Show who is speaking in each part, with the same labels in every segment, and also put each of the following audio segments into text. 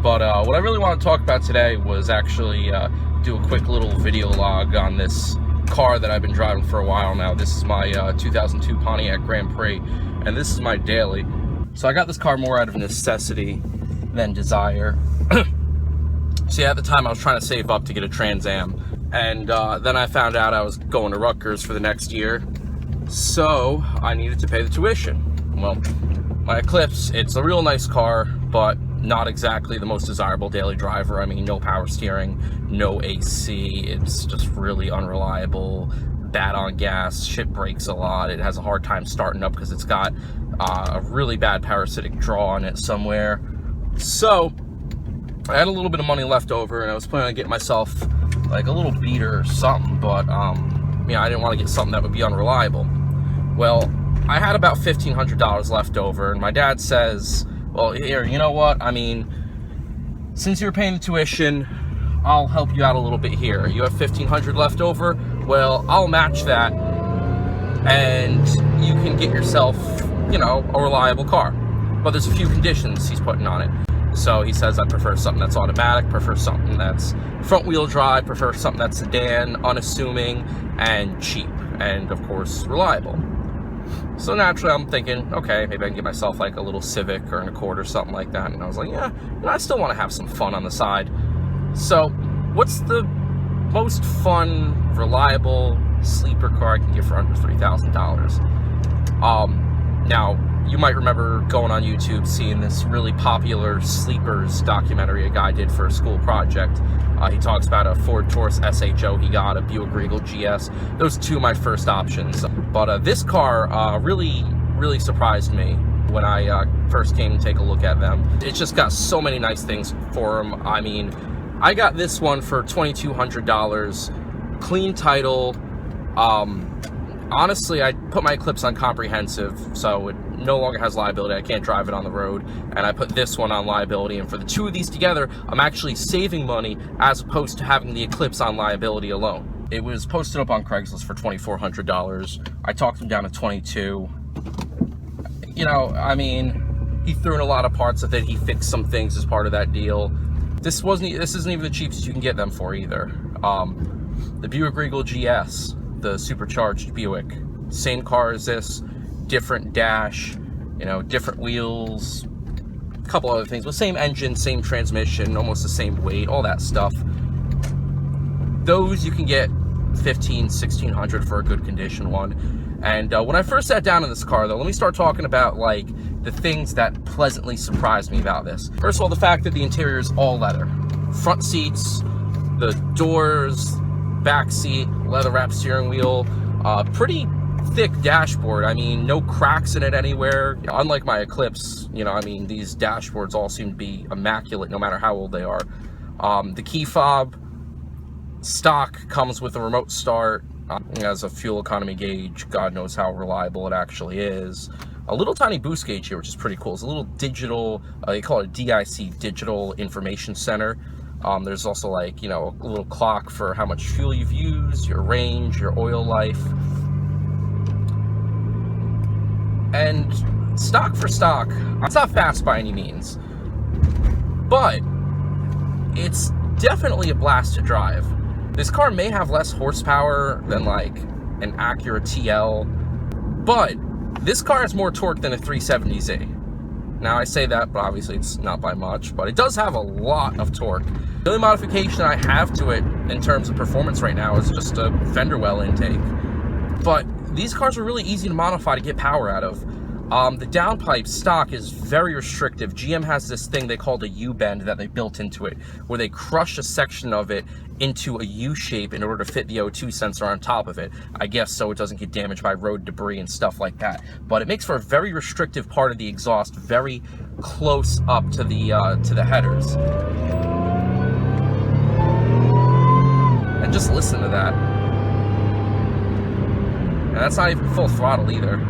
Speaker 1: But what I really want to talk about today was actually do a quick little video log on this car that I've been driving for a while now. This is my 2002 Pontiac Grand Prix, and this is my daily. So I got this car more out of necessity than desire. See, at the time I was trying to save up to get a Trans Am, and then I found out I was going to Rutgers for the next year, so I needed to pay the tuition. Well, my Eclipse, it's a real nice car, but not exactly the most desirable daily driver. I mean, no power steering, no AC, it's just really unreliable, bad on gas, shit breaks a lot, it has a hard time starting up because it's got a really bad parasitic draw on it somewhere. So I had a little bit of money left over, and I was planning on getting myself like a little beater or something, but yeah, I didn't want to get something that would be unreliable. Well, I had about $1,500 left over, and my dad says, well, here, you know what, I mean, since you're paying the tuition, I'll help you out a little bit here. You have $1,500 left over? Well, I'll match that, and you can get yourself, you know, a reliable car. But there's a few conditions he's putting on it. So he says, I prefer something that's automatic, prefer something that's front-wheel drive, prefer something that's sedan, unassuming, and cheap, and of course, reliable. So naturally, I'm thinking, okay, maybe I can get myself like a little Civic or an Accord or something like that. And I was like, yeah, you know, I still want to have some fun on the side. So what's the most fun, reliable sleeper car I can get for under $3,000? Now, you might remember going on YouTube, seeing this really popular Sleepers documentary a guy did for a school project. He talks about a Ford Taurus SHO he got, a Buick Regal GS. Those are two of my first options. But this car really surprised me when I first came to take a look at them. It's just got so many nice things for them. I mean, I got this one for $2,200, clean title. Honestly, I put my Eclipse on comprehensive, so it no longer has liability. I can't drive it on the road, and I put this one on liability, and for the two of these together, I'm actually saving money as opposed to having the Eclipse on liability alone. It was posted up on Craigslist for $2,400. I talked him down to $2,200. You know, I mean, he threw in a lot of parts of it. He fixed some things as part of that deal. This isn't even the cheapest you can get them for either. The Buick Regal GS, the supercharged Buick, same car as this, different dash, you know, different wheels, a couple other things, but same engine, same transmission, almost the same weight, all that stuff. Those you can get $1,500–1,600 for a good condition one. And when I first sat down in this car, though, let me start talking about like the things that pleasantly surprised me about this. First of all, the fact that the interior is all leather. Front seats, the doors, back seat, leather wrapped steering wheel, pretty thick dashboard. I mean, no cracks in it anywhere. Unlike my Eclipse, you know, I mean, these dashboards all seem to be immaculate no matter how old they are. The key fob, stock, comes with a remote start. It has a fuel economy gauge. God knows how reliable it actually is. A little tiny boost gauge here, which is pretty cool. It's a little digital, they call it DIC, Digital Information Center. There's also, like, you know, a little clock for how much fuel you've used, your range, your oil life. And stock for stock, it's not fast by any means, but it's definitely a blast to drive. This car may have less horsepower than like an Acura TL, but this car has more torque than a 370Z. Now I say that, but obviously it's not by much, but it does have a lot of torque. The only modification I have to it in terms of performance right now is just a fender well intake. But these cars are really easy to modify to get power out of. The downpipe stock is very restrictive. GM has this thing they called a U-bend that they built into it, where they crush a section of it into a U shape in order to fit the O2 sensor on top of it. I guess so it doesn't get damaged by road debris and stuff like that. But it makes for a very restrictive part of the exhaust, very close up to the headers. And just listen to that. And that's not even full throttle either.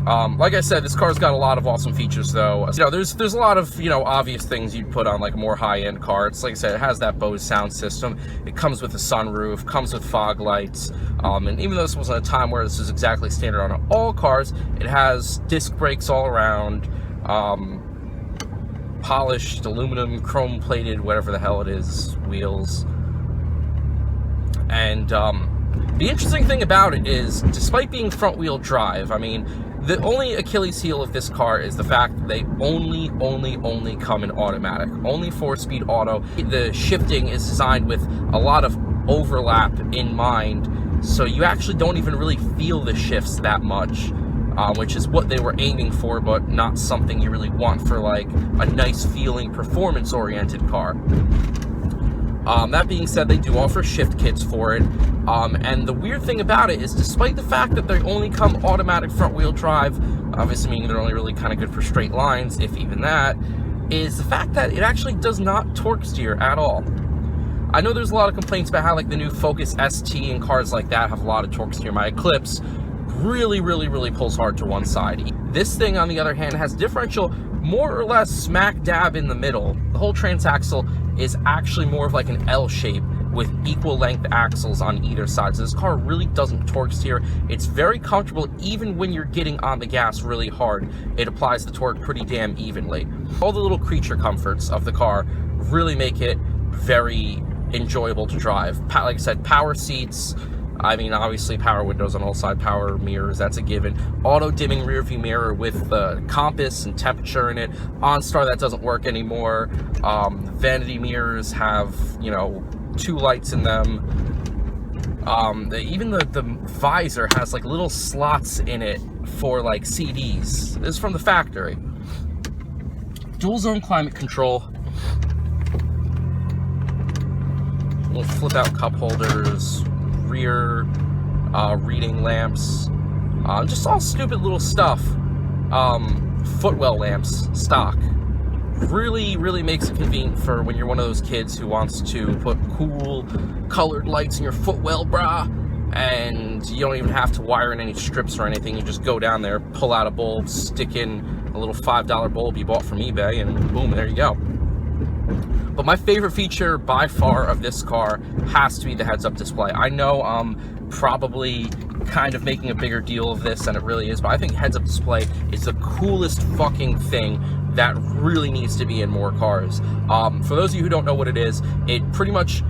Speaker 1: Like I said, this car's got a lot of awesome features, though. You know, there's a lot of, you know, obvious things you'd put on like a more high-end car. It's like I said, it has that Bose sound system. It comes with a sunroof, comes with fog lights, and even though this wasn't a time where this is exactly standard on all cars, it has disc brakes all around. polished aluminum, chrome plated, whatever the hell it is, wheels. And the interesting thing about it is, despite being front wheel drive, I mean, the only Achilles heel of this car is the fact that they only come in automatic, only 4-speed auto. The shifting is designed with a lot of overlap in mind, so you actually don't even really feel the shifts that much, which is what they were aiming for, but not something you really want for like a nice feeling performance oriented car. That being said, they do offer shift kits for it, and the weird thing about it is, despite the fact that they only come automatic front wheel drive, obviously meaning they're only really kind of good for straight lines, if even that, is the fact that it actually does not torque steer at all. I know there's a lot of complaints about how like the new Focus ST and cars like that have a lot of torque steer. My Eclipse really pulls hard to one side. This thing, on the other hand, has differential more or less smack dab in the middle. The whole transaxle is actually more of like an L shape with equal length axles on either side. So this car really doesn't torque steer. It's very comfortable even when you're getting on the gas really hard. It applies the torque pretty damn evenly. All the little creature comforts of the car really make it very enjoyable to drive. Like I said, power seats. I mean, obviously power windows on all sides, power mirrors, that's a given. Auto dimming rear view mirror with compass and temperature in it. OnStar, that doesn't work anymore. Vanity mirrors have, you know, 2 lights in them. Even the visor has like little slots in it for like CDs. This is from the factory. Dual zone climate control. Little flip out cup holders. Rear reading lamps, just all stupid little stuff. Footwell lamps, stock. Really makes it convenient for when you're one of those kids who wants to put cool colored lights in your footwell, brah, and you don't even have to wire in any strips or anything. You just go down there, pull out a bulb, stick in a little $5 bulb you bought from eBay, and boom, there you go. But my favorite feature by far of this car has to be the heads-up display. I know I'm probably kind of making a bigger deal of this than it really is, but I think heads-up display is the coolest fucking thing that really needs to be in more cars. For those of you who don't know what it is, it pretty much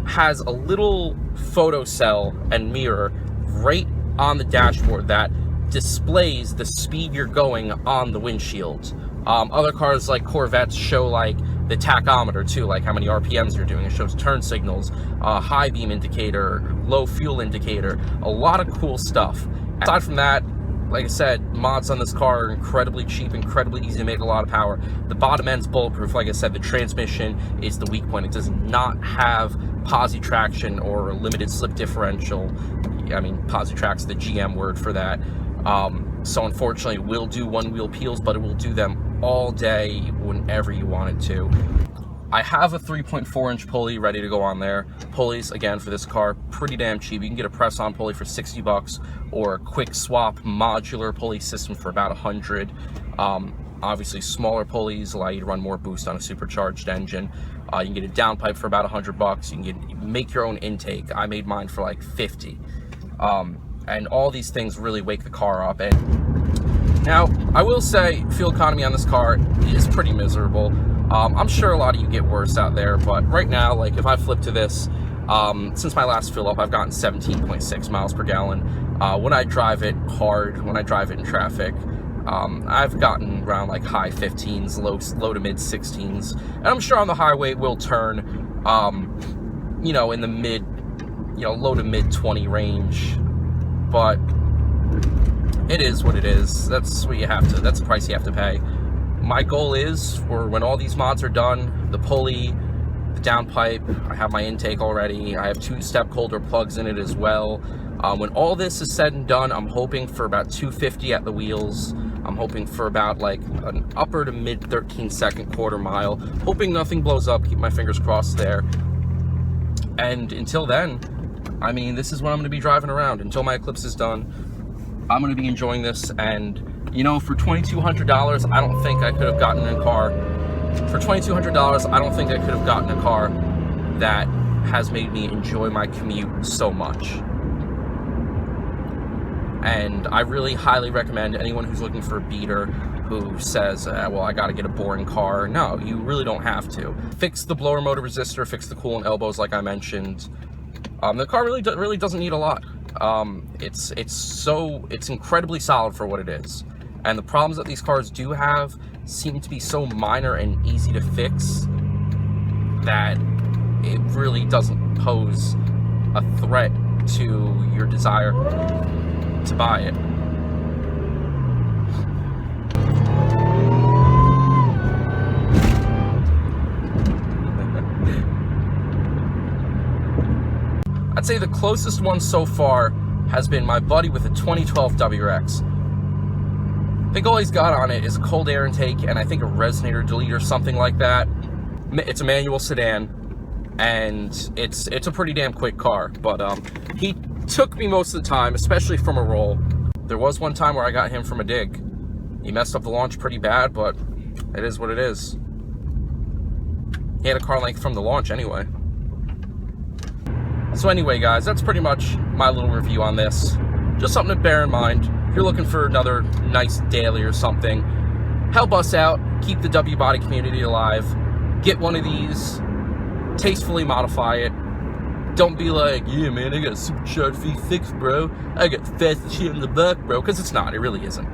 Speaker 1: has a little photo cell and mirror right on the dashboard that displays the speed you're going on the windshield. Other cars like Corvettes show like the tachometer too, like how many RPMs you're doing. It shows turn signals, high beam indicator, low fuel indicator, a lot of cool stuff. Aside from that, like I said, mods on this car are incredibly cheap, incredibly easy to make a lot of power. The bottom end's bulletproof. Like I said, the transmission is the weak point. It does not have posi traction or a limited slip differential. I mean, posi tract's the GM word for that. So unfortunately, it will do one-wheel peels, but it will do them all day whenever you want it to. I have a 3.4-inch pulley ready to go on there. Pulleys, again, for this car, pretty damn cheap. You can get a press-on pulley for 60 bucks or a quick swap modular pulley system for about 100. Obviously, smaller pulleys allow you to run more boost on a supercharged engine. You can get a downpipe for about 100 bucks. You can make your own intake. I made mine for like 50. And all these things really wake the car up. And now, I will say, fuel economy on this car is pretty miserable. I'm sure a lot of you get worse out there, but right now, like if I flip to this, since my last fill up, I've gotten 17.6 miles per gallon. When I drive it hard, when I drive it in traffic, I've gotten around like high 15s, low to mid 16s. And I'm sure on the highway it will turn, you know, in the mid, you know, low to mid 20 range. But it is what it is. That's what you have to, that's the price you have to pay. My goal is, for when all these mods are done, the pulley, the downpipe, I have my intake already, I have 2 step holder plugs in it as well. When all this is said and done, I'm hoping for about 250 at the wheels. I'm hoping for about like an upper to mid 13-second quarter mile. Hoping nothing blows up, keep my fingers crossed there. And until then, I mean, this is what I'm going to be driving around. Until my Eclipse is done, I'm going to be enjoying this. And, you know, for $2,200, I don't think I could have gotten a car. For $2,200, I don't think I could have gotten a car that has made me enjoy my commute so much. And I really highly recommend anyone who's looking for a beater, who says, well, I gotta get a boring car. No, you really don't have to. Fix the blower motor resistor, fix the coolant elbows like I mentioned. The car really doesn't need a lot. It's incredibly solid for what it is. And the problems that these cars do have seem to be so minor and easy to fix that it really doesn't pose a threat to your desire to buy it. I'd say the closest one so far has been my buddy with a 2012 WRX. I think all he's got on it is a cold air intake and I think a resonator delete or something like that. It's a manual sedan, and it's a pretty damn quick car, but he took me most of the time, especially from a roll. There was one time where I got him from a dig. He messed up the launch pretty bad, but it is what it is. He had a car length from the launch anyway. So anyway, guys, that's pretty much my little review on this. Just something to bear in mind. If you're looking for another nice daily or something, help us out, keep the W body community alive. Get one of these, tastefully modify it. Don't be like, yeah, man, I got a supercharged V6, bro. I got fast shit in the back, bro. Because it's not. It really isn't.